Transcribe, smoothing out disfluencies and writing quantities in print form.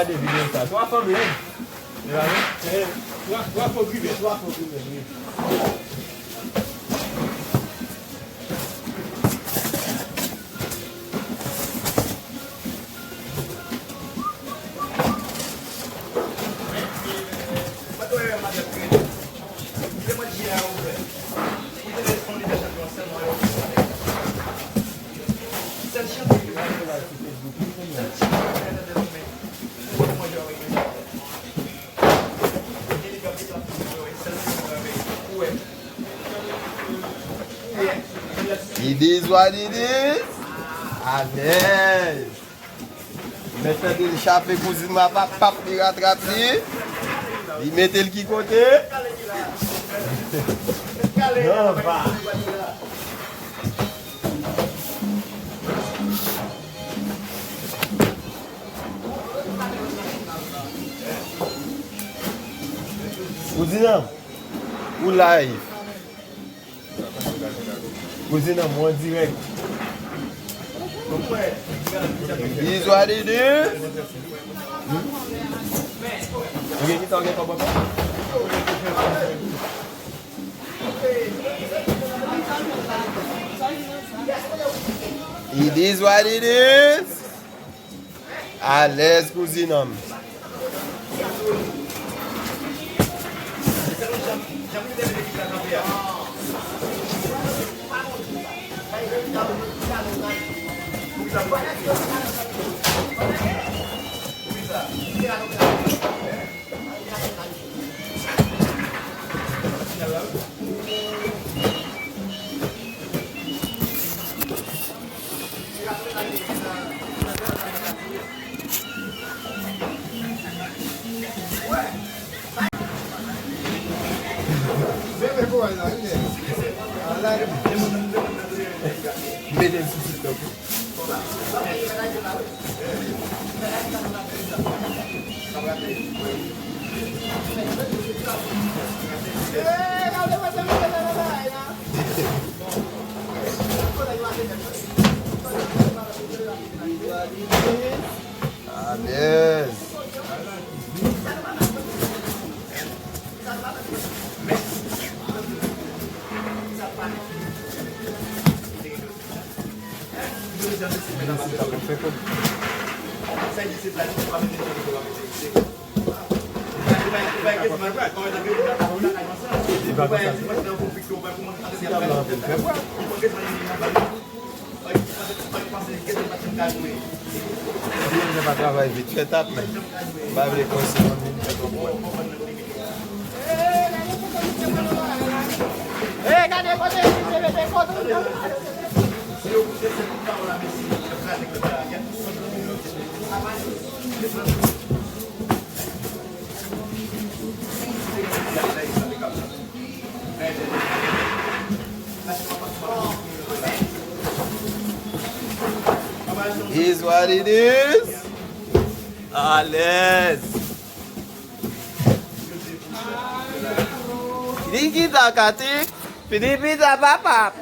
regarder vidéo ça. Toi, femme, toi, faut priver, toi, faut priver. It is what it is. À l'aise. Maintenant, il chape cousine ma papa, il rattrape lui. Il met le qui côté. Non, pas. Cousine, ou live? Cousine, moi direct. It is what it is. It is what it is. À l'aise, cousine. À l'aise. Je vais travailler vite, fais tape, mais je vais les conseils. Is what it is. À l'aise. Digi takati. Pidi pizza papa.